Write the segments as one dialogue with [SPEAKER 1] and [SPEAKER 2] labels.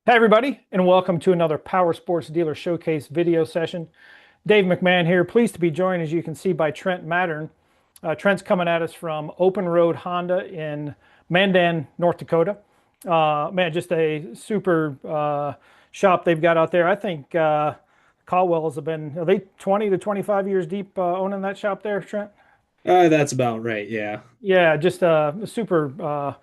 [SPEAKER 1] Hey everybody, and welcome to another Power Sports Dealer Showcase video session. Dave McMahon here, pleased to be joined, as you can see, by Trent Mattern. Trent's coming at us from Open Road Honda in Mandan, North Dakota. Man, just a super shop they've got out there. I think Caldwell's have been, are they 20 to 25 years deep owning that shop there, Trent?
[SPEAKER 2] That's about right. Yeah.
[SPEAKER 1] Yeah, just a super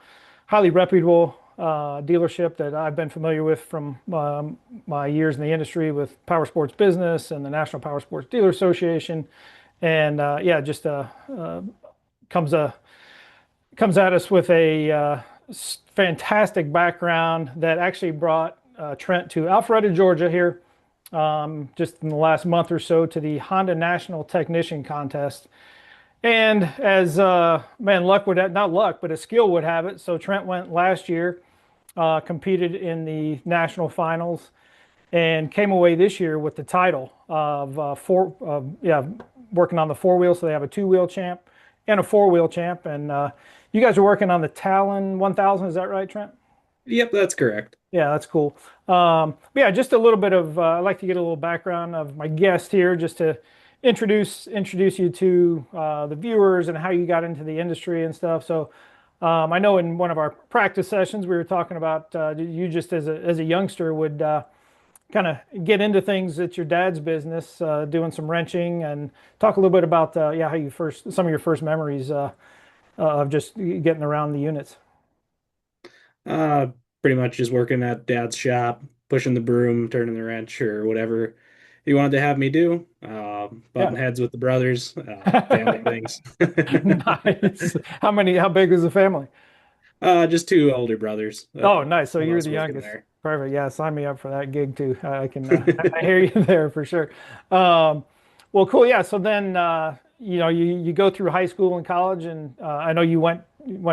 [SPEAKER 1] highly reputable dealership that I've been familiar with from my years in the industry with Power Sports Business and the National Power Sports Dealer Association. And yeah, just comes a comes at us with a fantastic background that actually brought Trent to Alpharetta, Georgia here just in the last month or so to the Honda National Technician Contest. And as man, luck would have, not luck, but a skill would have it. So Trent went last year, competed in the national finals, and came away this year with the title of working on the four wheel. So they have a two wheel champ and a four wheel champ. And you guys are working on the Talon 1000. Is that right, Trent?
[SPEAKER 2] Yep, that's correct.
[SPEAKER 1] Yeah, that's cool. Yeah, just a little bit of I'd like to get a little background of my guest here, just to introduce you to the viewers and how you got into the industry and stuff. So I know in one of our practice sessions we were talking about you just as a youngster would kind of get into things at your dad's business, doing some wrenching, and talk a little bit about yeah, how you first, some of your first memories of just getting around the units.
[SPEAKER 2] Uh, Pretty much just working at dad's shop, pushing the broom, turning the wrench, or whatever he wanted to have me do. Button
[SPEAKER 1] Yeah.
[SPEAKER 2] heads with the brothers, family things.
[SPEAKER 1] Nice. How big is the family?
[SPEAKER 2] Just two older brothers.
[SPEAKER 1] Oh, nice. So
[SPEAKER 2] When I
[SPEAKER 1] you're
[SPEAKER 2] was
[SPEAKER 1] the
[SPEAKER 2] working
[SPEAKER 1] youngest.
[SPEAKER 2] there.
[SPEAKER 1] Perfect. Yeah, sign me up for that gig too. I can, I hear you there for sure. Well, cool. Yeah. So then, you go through high school and college, and I know you went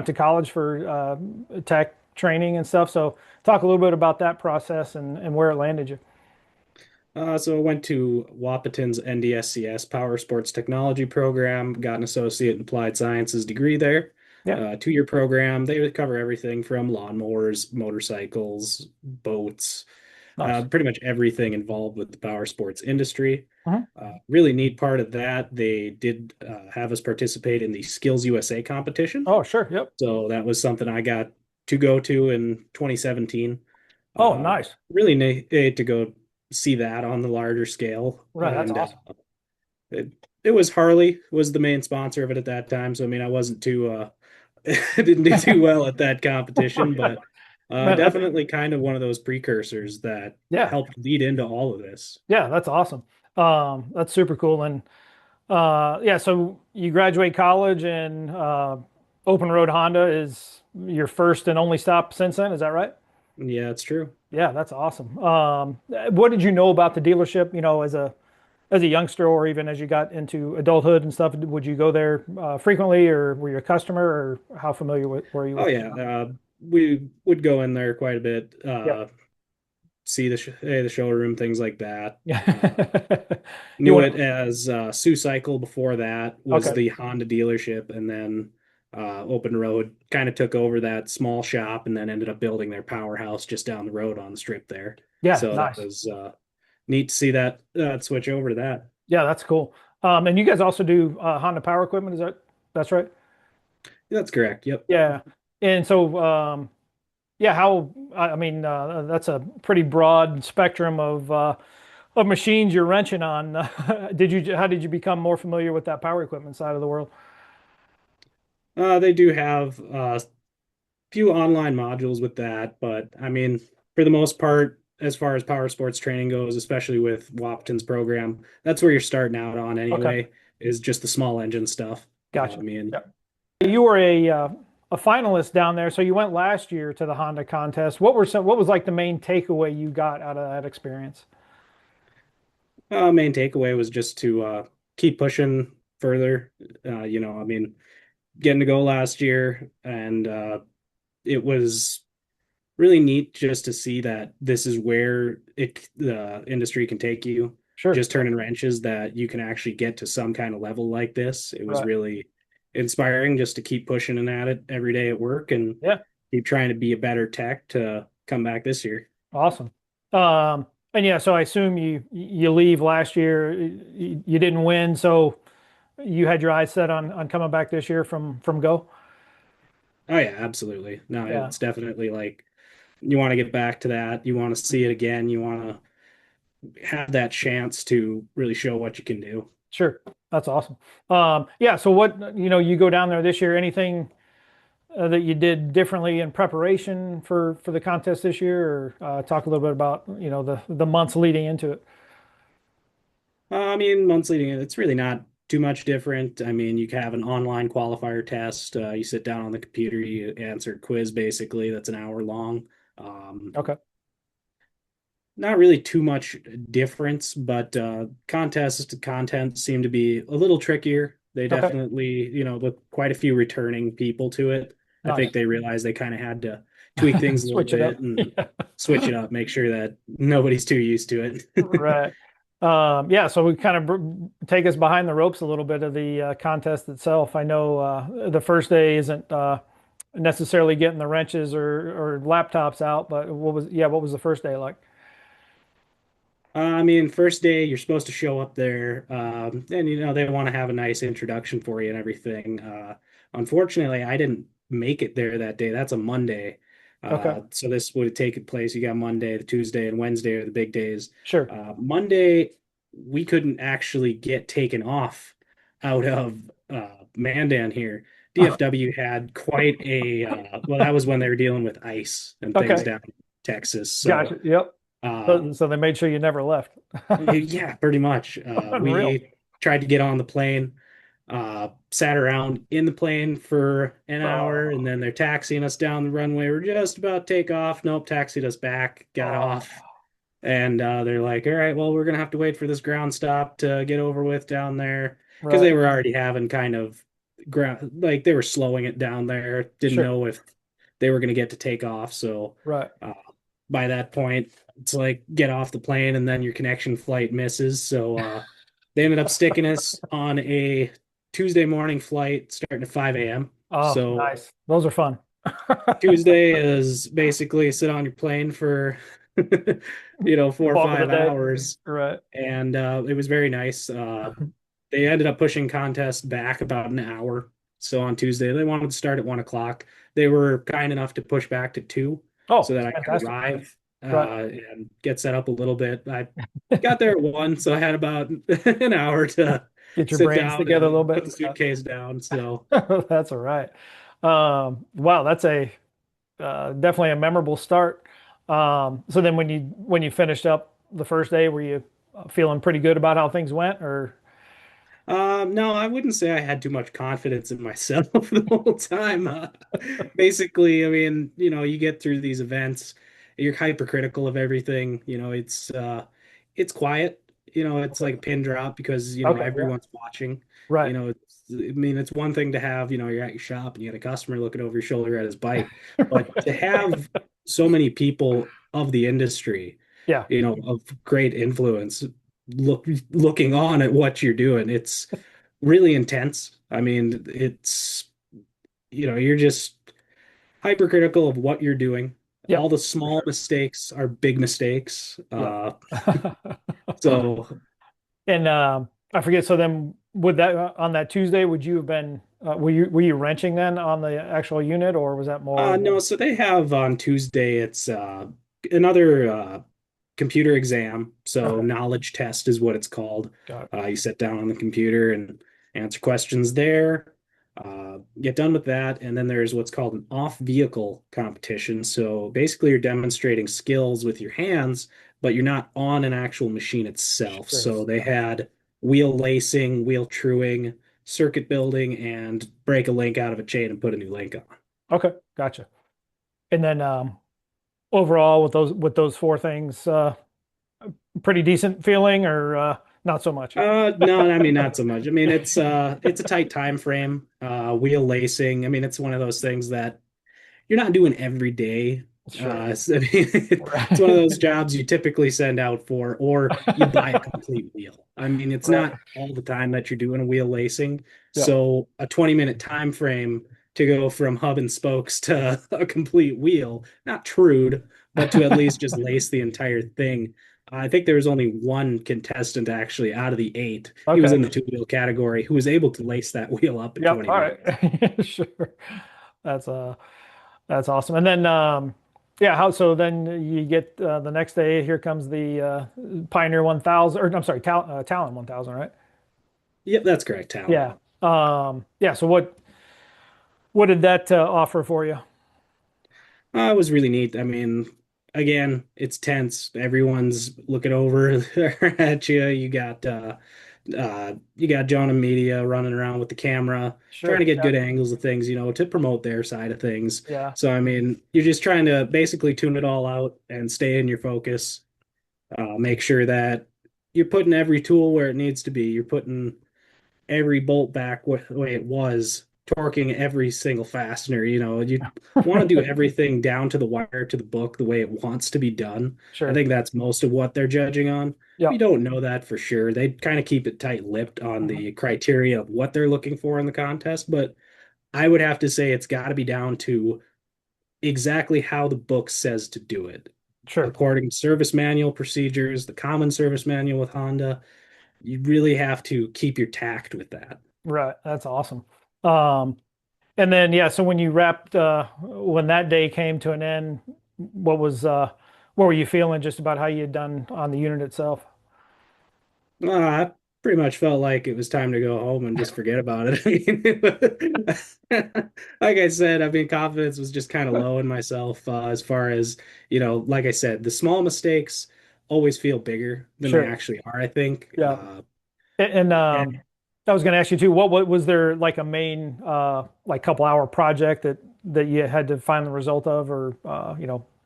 [SPEAKER 1] to college for tech training and stuff. So talk a little bit about that process and where it landed you.
[SPEAKER 2] So I went to Wapaton's NDSCS Power Sports Technology program, got an associate in applied sciences degree there.
[SPEAKER 1] Yeah.
[SPEAKER 2] 2 year program. They would cover everything from lawnmowers, motorcycles, boats,
[SPEAKER 1] Nice.
[SPEAKER 2] pretty much everything involved with the power sports industry.
[SPEAKER 1] Mhm.
[SPEAKER 2] Really neat part of that, they did have us participate in the Skills USA competition.
[SPEAKER 1] Oh, sure. Yep.
[SPEAKER 2] So that was something I got to go to in 2017.
[SPEAKER 1] Oh,
[SPEAKER 2] Uh,
[SPEAKER 1] nice.
[SPEAKER 2] Really neat to go see that on the larger scale.
[SPEAKER 1] Right. That's
[SPEAKER 2] And
[SPEAKER 1] awesome.
[SPEAKER 2] it, it was Harley was the main sponsor of it at that time. So, I mean, I wasn't too, didn't do too well at that competition,
[SPEAKER 1] Yeah.
[SPEAKER 2] but
[SPEAKER 1] Man,
[SPEAKER 2] definitely kind of one of those precursors that
[SPEAKER 1] yeah.
[SPEAKER 2] helped lead into all of this.
[SPEAKER 1] Yeah, that's awesome. That's super cool. And yeah, so you graduate college and Open Road Honda is your first and only stop since then. Is that right?
[SPEAKER 2] Yeah, it's true.
[SPEAKER 1] Yeah, that's awesome. What did you know about the dealership, as a youngster or even as you got into adulthood and stuff? Would you go there frequently, or were you a customer, or how familiar were you
[SPEAKER 2] Oh
[SPEAKER 1] with?
[SPEAKER 2] yeah, we would go in there quite a bit,
[SPEAKER 1] Yeah.
[SPEAKER 2] see the showroom, things like that.
[SPEAKER 1] Yeah. You
[SPEAKER 2] Knew
[SPEAKER 1] want
[SPEAKER 2] it as Sioux Cycle before that was
[SPEAKER 1] okay.
[SPEAKER 2] the Honda dealership, and then Open Road kind of took over that small shop, and then ended up building their powerhouse just down the road on the strip there.
[SPEAKER 1] Yeah,
[SPEAKER 2] So that
[SPEAKER 1] nice.
[SPEAKER 2] was neat to see that switch over to that.
[SPEAKER 1] Yeah, that's cool. And you guys also do Honda Power Equipment, that's right?
[SPEAKER 2] That's correct. Yep.
[SPEAKER 1] Yeah. And so yeah, I mean that's a pretty broad spectrum of machines you're wrenching on. How did you become more familiar with that power equipment side of the world?
[SPEAKER 2] They do have few online modules with that, but I mean, for the most part, as far as power sports training goes, especially with Wapton's program, that's where you're starting out on
[SPEAKER 1] Okay,
[SPEAKER 2] anyway, is just the small engine stuff. I
[SPEAKER 1] gotcha.
[SPEAKER 2] mean,
[SPEAKER 1] Yeah. You were a finalist down there, so you went last year to the Honda contest. What was like the main takeaway you got out of that experience?
[SPEAKER 2] main takeaway was just to keep pushing further. I mean, getting to go last year, and it was really neat just to see that this is where the industry can take you.
[SPEAKER 1] Sure.
[SPEAKER 2] Just turning wrenches, that you can actually get to some kind of level like this. It was
[SPEAKER 1] Right.
[SPEAKER 2] really inspiring just to keep pushing and at it every day at work, and
[SPEAKER 1] Yeah.
[SPEAKER 2] keep trying to be a better tech to come back this year.
[SPEAKER 1] Awesome. And yeah, so I assume you leave last year. You didn't win, so you had your eyes set on coming back this year from Go.
[SPEAKER 2] Oh yeah, absolutely. No,
[SPEAKER 1] Yeah,
[SPEAKER 2] it's definitely like you want to get back to that. You want to see it again. You want to have that chance to really show what you can do.
[SPEAKER 1] sure. That's awesome. Yeah, so what, you go down there this year, anything that you did differently in preparation for the contest this year, or talk a little bit about, the months leading into it.
[SPEAKER 2] I mean, months leading, it's really not too much different. I mean, you can have an online qualifier test. You sit down on the computer, you answer a quiz basically that's an hour long. Um,
[SPEAKER 1] Okay.
[SPEAKER 2] Not really too much difference, but contest content seem to be a little trickier. They
[SPEAKER 1] Okay.
[SPEAKER 2] definitely, with quite a few returning people to it, I think
[SPEAKER 1] Nice.
[SPEAKER 2] they realized they kind of had to tweak things a little
[SPEAKER 1] Switch it up.
[SPEAKER 2] bit and
[SPEAKER 1] Yeah.
[SPEAKER 2] switch it up, make sure that nobody's too used to it.
[SPEAKER 1] Right. Yeah, so we kind of take us behind the ropes a little bit of the contest itself. I know the first day isn't necessarily getting the wrenches or laptops out, but what was the first day like?
[SPEAKER 2] I mean, first day you're supposed to show up there, and they want to have a nice introduction for you and everything. Unfortunately, I didn't make it there that day. That's a Monday,
[SPEAKER 1] Okay,
[SPEAKER 2] so this would have taken place. You got Monday, the Tuesday, and Wednesday are the big days.
[SPEAKER 1] sure.
[SPEAKER 2] Monday, we couldn't actually get taken off out of Mandan here. DFW had quite a well, that was when they were dealing with ice and things
[SPEAKER 1] Okay,
[SPEAKER 2] down in Texas. So.
[SPEAKER 1] gotcha. Yep.
[SPEAKER 2] Uh,
[SPEAKER 1] So they made sure you never left.
[SPEAKER 2] yeah, pretty much.
[SPEAKER 1] Unreal.
[SPEAKER 2] We tried to get on the plane, sat around in the plane for an hour, and
[SPEAKER 1] Oh,
[SPEAKER 2] then they're taxiing us down the runway. We're just about to take off. Nope, taxied us back, got
[SPEAKER 1] oh,
[SPEAKER 2] off. And they're like, all right, well, we're going to have to wait for this ground stop to get over with down there. Because
[SPEAKER 1] right.
[SPEAKER 2] they were already having kind of ground, like they were slowing it down there. Didn't
[SPEAKER 1] Sure.
[SPEAKER 2] know if they were going to get to take off. So
[SPEAKER 1] Right.
[SPEAKER 2] uh, by that point, it's like get off the plane and then your connection flight misses. So they ended up sticking us on a Tuesday morning flight starting at 5 a.m.
[SPEAKER 1] Oh,
[SPEAKER 2] So
[SPEAKER 1] nice. Those are fun.
[SPEAKER 2] Tuesday is basically sit on your plane for 4 or
[SPEAKER 1] Bulk of the
[SPEAKER 2] 5 hours,
[SPEAKER 1] day. Right.
[SPEAKER 2] and it was very nice. They ended up pushing contest back about an hour. So on Tuesday, they wanted to start at 1 o'clock. They were kind enough to push back to 2 so
[SPEAKER 1] Oh,
[SPEAKER 2] that I could
[SPEAKER 1] fantastic.
[SPEAKER 2] arrive
[SPEAKER 1] Right.
[SPEAKER 2] and get set up a little bit. I got there at 1, so I had about an hour to
[SPEAKER 1] Get your
[SPEAKER 2] sit
[SPEAKER 1] brains
[SPEAKER 2] down
[SPEAKER 1] together a little
[SPEAKER 2] and
[SPEAKER 1] bit.
[SPEAKER 2] put the suitcase down. So
[SPEAKER 1] That's all right. Wow, that's a definitely a memorable start. So then when you finished up the first day, were you feeling pretty good about how things went, or
[SPEAKER 2] No, I wouldn't say I had too much confidence in myself the whole time. Basically, I mean, you get through these events, you're hypercritical of everything. It's quiet. It's like a pin drop because
[SPEAKER 1] okay, yeah,
[SPEAKER 2] everyone's watching.
[SPEAKER 1] right,
[SPEAKER 2] I mean, it's one thing to have, you're at your shop and you got a customer looking over your shoulder at his bike, but to have so many people of the industry,
[SPEAKER 1] yeah,
[SPEAKER 2] of great influence looking on at what you're doing. It's really intense. I mean, it's you're just hypercritical of what you're doing. All
[SPEAKER 1] yep,
[SPEAKER 2] the
[SPEAKER 1] for
[SPEAKER 2] small
[SPEAKER 1] sure,
[SPEAKER 2] mistakes are big mistakes.
[SPEAKER 1] yep.
[SPEAKER 2] So
[SPEAKER 1] And I forget. So then, would that on that Tuesday, would you have been? Were you wrenching then on the actual unit, or was that more?
[SPEAKER 2] no, so they have on Tuesday, it's another computer exam. So
[SPEAKER 1] Okay,
[SPEAKER 2] knowledge test is what it's called.
[SPEAKER 1] got it.
[SPEAKER 2] You sit down on the computer and answer questions there. Get done with that, and then there's what's called an off-vehicle competition. So basically, you're demonstrating skills with your hands, but you're not on an actual machine itself.
[SPEAKER 1] Sure.
[SPEAKER 2] So they had wheel lacing, wheel truing, circuit building, and break a link out of a chain and put a new link on.
[SPEAKER 1] Okay, gotcha. And then overall, with those four things, pretty decent feeling, or not so much.
[SPEAKER 2] No, I mean not so much. I mean it's a tight time frame. Wheel lacing. I mean it's one of those things that you're not doing every day.
[SPEAKER 1] Sure.
[SPEAKER 2] I mean, it's one of
[SPEAKER 1] Right.
[SPEAKER 2] those jobs you typically send out for, or you buy a complete wheel. I mean, it's
[SPEAKER 1] Right.
[SPEAKER 2] not all the time that you're doing a wheel lacing.
[SPEAKER 1] Yep.
[SPEAKER 2] So a 20-minute time frame to go from hub and spokes to a complete wheel, not crude, but to at least just lace the entire thing. I think there was only one contestant actually out of the eight. He was
[SPEAKER 1] Okay.
[SPEAKER 2] in the two-wheel category who was able to lace that wheel up in
[SPEAKER 1] Yep.
[SPEAKER 2] 20
[SPEAKER 1] All
[SPEAKER 2] minutes.
[SPEAKER 1] right. Sure. That's that's awesome. And then yeah, how so then you get the next day, here comes the Pioneer 1000, or I'm sorry, Talon 1000, right?
[SPEAKER 2] Yep, that's correct, Talon.
[SPEAKER 1] Yeah. Yeah, so what did that offer for you?
[SPEAKER 2] It was really neat. I mean, again, it's tense. Everyone's looking over at you. You got John and media running around with the camera, trying to
[SPEAKER 1] Sure.
[SPEAKER 2] get
[SPEAKER 1] Yeah.
[SPEAKER 2] good angles of things, to promote their side of things.
[SPEAKER 1] Yeah.
[SPEAKER 2] So, I mean, you're just trying to basically tune it all out and stay in your focus. Make sure that you're putting every tool where it needs to be. You're putting every bolt back the way it was, torquing every single fastener. You want to do everything down to the wire, to the book, the way it wants to be done. I
[SPEAKER 1] Sure.
[SPEAKER 2] think that's most of what they're judging on. We
[SPEAKER 1] Yep.
[SPEAKER 2] don't know that for sure. They kind of keep it tight-lipped on
[SPEAKER 1] Mhm.
[SPEAKER 2] the criteria of what they're looking for in the contest, but I would have to say it's got to be down to exactly how the book says to do it.
[SPEAKER 1] Sure.
[SPEAKER 2] According to service manual procedures, the common service manual with Honda, you really have to keep your tact with that.
[SPEAKER 1] Right. That's awesome. Um, and then yeah, so when you wrapped when that day came to an end, what were you feeling just about how you had done on the unit itself?
[SPEAKER 2] I pretty much felt like it was time to go home and just forget about it. Like I said, I mean, confidence was just kind of low in myself as far as, like I said, the small mistakes always feel bigger than they
[SPEAKER 1] Sure.
[SPEAKER 2] actually are, I think.
[SPEAKER 1] Yeah. And I was going to ask you too, what was there like a main like couple hour project that you had to find the result of, or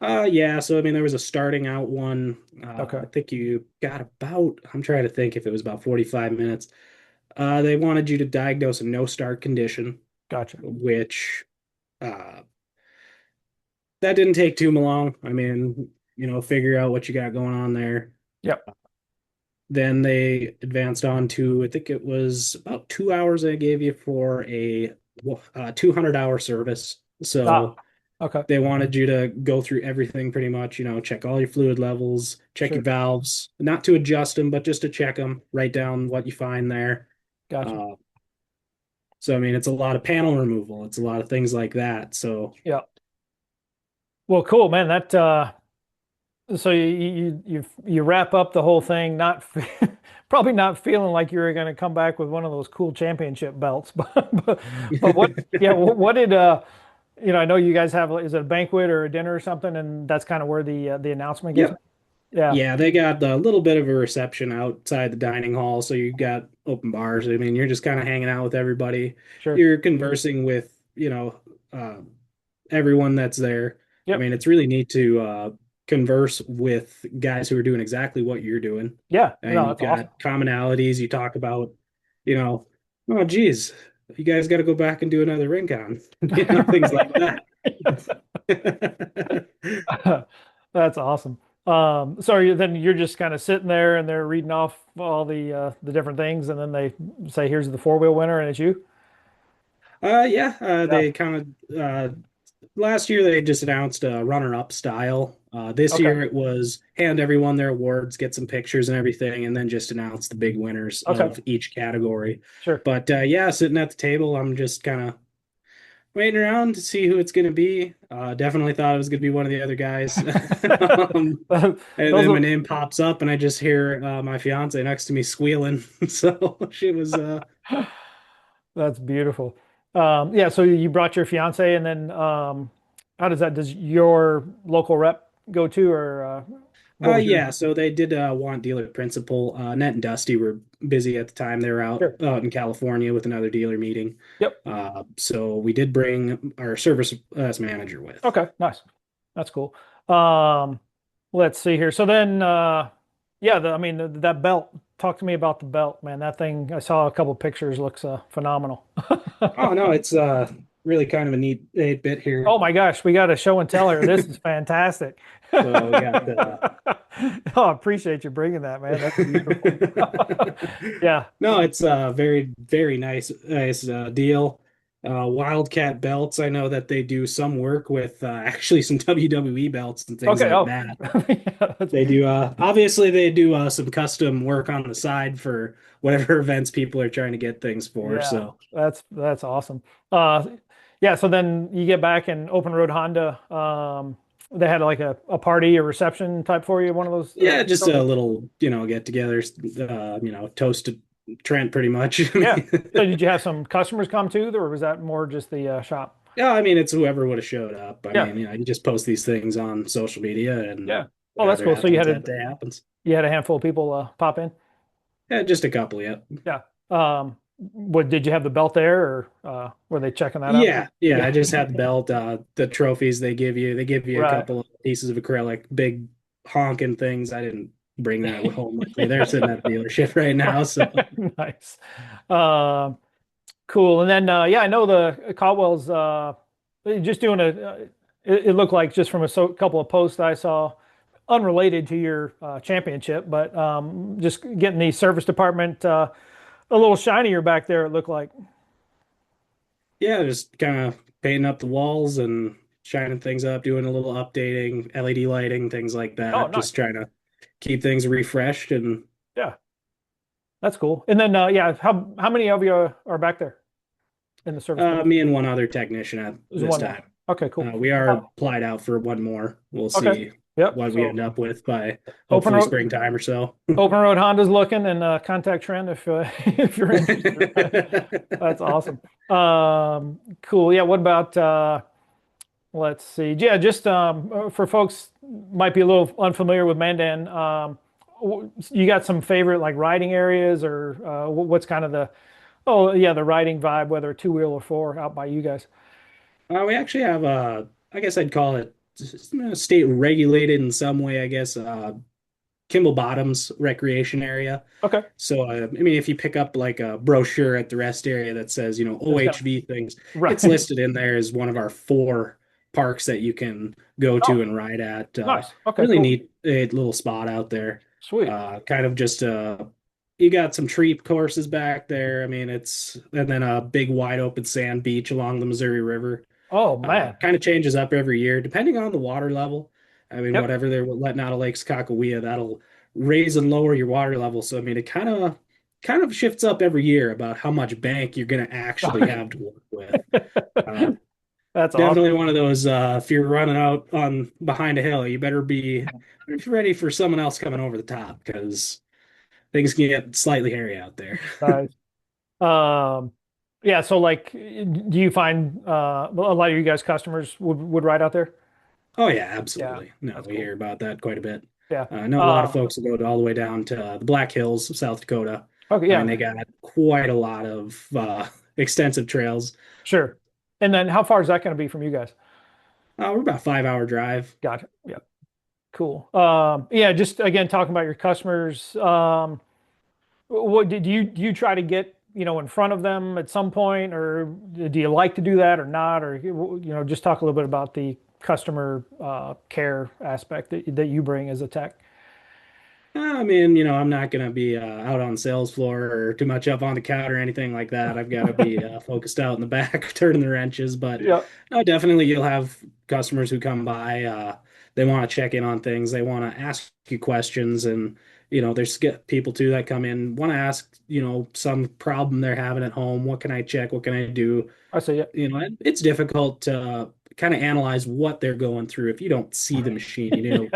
[SPEAKER 2] Yeah, so I mean, there was a starting out one.
[SPEAKER 1] okay,
[SPEAKER 2] I think you got about, I'm trying to think if it was about 45 minutes. They wanted you to diagnose a no start condition,
[SPEAKER 1] gotcha.
[SPEAKER 2] which uh, that didn't take too long. I mean, figure out what you got going on there.
[SPEAKER 1] Yep.
[SPEAKER 2] Then they advanced on to, I think it was about 2 hours they gave you for a 200-hour service.
[SPEAKER 1] Ah,
[SPEAKER 2] So
[SPEAKER 1] okay,
[SPEAKER 2] they wanted you to go through everything pretty much, check all your fluid levels, check your
[SPEAKER 1] sure,
[SPEAKER 2] valves, not to adjust them, but just to check them, write down what you find there.
[SPEAKER 1] gotcha.
[SPEAKER 2] Uh, so, I mean, it's a lot of panel removal. It's a lot of things like that. So,
[SPEAKER 1] Yeah. Well, cool, man. That so you wrap up the whole thing, not probably not feeling like you were going to come back with one of those cool championship belts, but what? Yeah, what did I know you guys have, is it a banquet or a dinner or something, and that's kind of where the announcement gets
[SPEAKER 2] yep.
[SPEAKER 1] made? Yeah,
[SPEAKER 2] Yeah, they got a little bit of a reception outside the dining hall. So you got open bars. I mean, you're just kind of hanging out with everybody.
[SPEAKER 1] sure.
[SPEAKER 2] You're conversing with, uh, everyone that's there. I
[SPEAKER 1] Yep.
[SPEAKER 2] mean, it's really neat to converse with guys who are doing exactly what you're doing.
[SPEAKER 1] Yeah.
[SPEAKER 2] And
[SPEAKER 1] No,
[SPEAKER 2] you've
[SPEAKER 1] that's awesome.
[SPEAKER 2] got commonalities. You talk about, you know, oh, geez, you guys got to go back and do another ring con, things like that.
[SPEAKER 1] That's awesome. So then you're just kind of sitting there and they're reading off all the different things, and then they say, "Here's the four-wheel winner," and it's you.
[SPEAKER 2] Yeah,
[SPEAKER 1] Yeah.
[SPEAKER 2] they kind of last year they just announced a runner-up style. This
[SPEAKER 1] Okay.
[SPEAKER 2] year it was hand everyone their awards, get some pictures and everything, and then just announce the big winners
[SPEAKER 1] Okay.
[SPEAKER 2] of each category.
[SPEAKER 1] Sure.
[SPEAKER 2] But yeah, sitting at the table, I'm just kind of waiting around to see who it's going to be. Definitely thought it was going to be one of the other guys. And
[SPEAKER 1] Those
[SPEAKER 2] then my
[SPEAKER 1] are,
[SPEAKER 2] name pops up, and I just hear my fiance next to me squealing. So she was
[SPEAKER 1] that's beautiful. Yeah. So you brought your fiance, and then how does your local rep go to, or what was your?
[SPEAKER 2] yeah, so they did want dealer principal. Net and Dusty were busy at the time. They were
[SPEAKER 1] Sure.
[SPEAKER 2] out in California with another dealer meeting.
[SPEAKER 1] Yep.
[SPEAKER 2] So we did bring our service manager with.
[SPEAKER 1] Okay. Nice. That's cool. Um, let's see here. So then, yeah, I mean, that belt. Talk to me about the belt, man. That thing, I saw a couple pictures, looks phenomenal.
[SPEAKER 2] Oh no, it's really kind of a neat 8-bit here.
[SPEAKER 1] Oh my gosh, we got a show and tell here. This is fantastic.
[SPEAKER 2] So we got
[SPEAKER 1] Oh, I appreciate you bringing that, man. That's beautiful. Yeah.
[SPEAKER 2] no, it's a very, very nice deal. Wildcat belts. I know that they do some work with actually some WWE belts and things
[SPEAKER 1] Okay.
[SPEAKER 2] like
[SPEAKER 1] Oh,
[SPEAKER 2] that.
[SPEAKER 1] yeah,
[SPEAKER 2] They do obviously they do some custom work on the side for whatever events people are trying to get things for.
[SPEAKER 1] yeah,
[SPEAKER 2] So
[SPEAKER 1] that's awesome. Uh, yeah. So then you get back and Open Road Honda. They had like a party or reception type for you. One of those.
[SPEAKER 2] yeah, just a little, get together, toast to Trent pretty much. I
[SPEAKER 1] Yeah.
[SPEAKER 2] mean,
[SPEAKER 1] So did you have some customers come too, or was that more just the shop?
[SPEAKER 2] yeah, I mean it's whoever would have showed up. I
[SPEAKER 1] Yeah.
[SPEAKER 2] mean, you just post these things on social media and
[SPEAKER 1] Yeah. Oh, that's
[SPEAKER 2] whatever
[SPEAKER 1] cool. So
[SPEAKER 2] happens that day happens.
[SPEAKER 1] you had a handful of people pop in.
[SPEAKER 2] Yeah, just a couple, yeah.
[SPEAKER 1] Yeah. What did you have the belt there, or were they checking that out?
[SPEAKER 2] Yeah,
[SPEAKER 1] Yeah.
[SPEAKER 2] I just had the belt, the trophies they give you. They give you a
[SPEAKER 1] Right.
[SPEAKER 2] couple of pieces of acrylic, big honking things. I didn't bring that home with me. They're sitting at the dealership right now. So,
[SPEAKER 1] Nice. Um, cool. And then, yeah, I know the Caldwell's just doing it looked like just from couple of posts I saw, unrelated to your championship, but just getting the service department a little shinier back there, it looked like.
[SPEAKER 2] yeah, just kind of painting up the walls and shining things up, doing a little updating, LED lighting, things like
[SPEAKER 1] Oh,
[SPEAKER 2] that.
[SPEAKER 1] nice.
[SPEAKER 2] Just trying to keep things refreshed. And
[SPEAKER 1] Yeah, that's cool. And then, yeah, how many of you are back there in the service department?
[SPEAKER 2] me and one other technician at
[SPEAKER 1] There's
[SPEAKER 2] this
[SPEAKER 1] one more.
[SPEAKER 2] time.
[SPEAKER 1] Okay, cool.
[SPEAKER 2] We are applied out for one more. We'll
[SPEAKER 1] Okay.
[SPEAKER 2] see
[SPEAKER 1] Yep.
[SPEAKER 2] what we
[SPEAKER 1] So
[SPEAKER 2] end up with by
[SPEAKER 1] open
[SPEAKER 2] hopefully
[SPEAKER 1] road,
[SPEAKER 2] springtime or so.
[SPEAKER 1] open road Honda's looking, and contact Trent if if you're interested. That's awesome. Cool. Yeah. What about let's see. Yeah, just for folks might be a little unfamiliar with Mandan. You got some favorite like riding areas, or what's kind of the oh yeah the riding vibe, whether two-wheel or four, out by you guys?
[SPEAKER 2] We actually have I guess I'd call it state regulated in some way, I guess, Kimball Bottoms recreation area.
[SPEAKER 1] Okay.
[SPEAKER 2] So, I mean, if you pick up like a brochure at the rest area that says,
[SPEAKER 1] It's got
[SPEAKER 2] OHV things, it's
[SPEAKER 1] right.
[SPEAKER 2] listed in there as one of our four parks that you can go to
[SPEAKER 1] Oh,
[SPEAKER 2] and ride at.
[SPEAKER 1] nice. Okay,
[SPEAKER 2] Really
[SPEAKER 1] cool.
[SPEAKER 2] neat little spot out there.
[SPEAKER 1] Sweet.
[SPEAKER 2] Kind of just you got some tree courses back there. I mean, and then a big wide open sand beach along the Missouri River.
[SPEAKER 1] Oh man.
[SPEAKER 2] Kind of changes up every year depending on the water level. I mean,
[SPEAKER 1] Yep.
[SPEAKER 2] whatever they're letting out of Lake Sakakawea, that'll raise and lower your water level. So I mean, it kind of shifts up every year about how much bank you're going to actually have to work with. Uh,
[SPEAKER 1] That's
[SPEAKER 2] Definitely
[SPEAKER 1] awesome.
[SPEAKER 2] one of those. If you're running out on behind a hill, you better be ready for someone else coming over the top because things can get slightly hairy out there.
[SPEAKER 1] Nice. Um, yeah, so like, do you find a lot of you guys customers would ride out there?
[SPEAKER 2] Oh yeah,
[SPEAKER 1] Yeah,
[SPEAKER 2] absolutely. No,
[SPEAKER 1] that's
[SPEAKER 2] we
[SPEAKER 1] cool.
[SPEAKER 2] hear about that quite a bit.
[SPEAKER 1] Yeah.
[SPEAKER 2] I know a lot of folks will go all the way down to the Black Hills, South Dakota.
[SPEAKER 1] Okay,
[SPEAKER 2] I mean,
[SPEAKER 1] yeah,
[SPEAKER 2] they got quite a lot of extensive trails.
[SPEAKER 1] sure. And then how far is that going to be from you guys?
[SPEAKER 2] We're about 5 hour drive.
[SPEAKER 1] Gotcha. Yeah, cool. Yeah, just again talking about your customers. What do you try to get, in front of them at some point, or do you like to do that or not? Or, just talk a little bit about the customer care aspect that you bring as a tech.
[SPEAKER 2] I mean, I'm not going to be out on the sales floor or too much up on the counter or anything like that. I've got to be focused out in the back, turning the wrenches. But
[SPEAKER 1] Yeah.
[SPEAKER 2] no, definitely you'll have customers who come by. They want to check in on things. They want to ask you questions. And, there's people too that come in, want to ask, some problem they're having at home. What can I check? What can I do?
[SPEAKER 1] I see it.
[SPEAKER 2] It's difficult to kind of analyze what they're going through if you don't see the machine.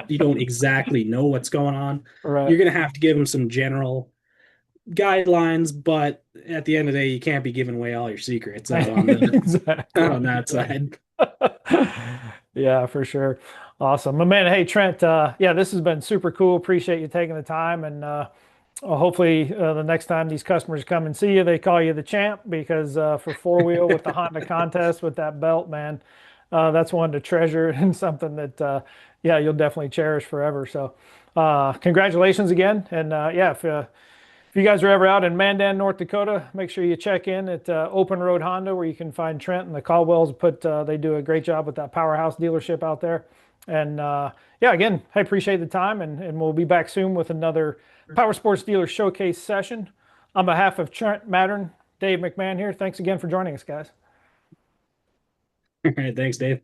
[SPEAKER 2] You don't exactly know what's going on.
[SPEAKER 1] Right.
[SPEAKER 2] You're going to have to give them some general guidelines, but at the end of the day, you can't be giving away all your secrets out
[SPEAKER 1] Exactly.
[SPEAKER 2] on that side.
[SPEAKER 1] Yeah, for sure. Awesome. My man, hey Trent, yeah, this has been super cool. Appreciate you taking the time, and hopefully the next time these customers come and see you, they call you the champ, because for four wheel with the Honda contest with that belt, man, that's one to treasure and something that yeah, you'll definitely cherish forever. So congratulations again, and yeah, if you guys are ever out in Mandan, North Dakota, make sure you check in at Open Road Honda, where you can find Trent and the Caldwells. They do a great job with that powerhouse dealership out there. And yeah, again, I appreciate the time, and we'll be back soon with another Power Sports Dealer Showcase session. On behalf of Trent Mattern, Dave McMahon here. Thanks again for joining us, guys.
[SPEAKER 2] All right, thanks, Dave.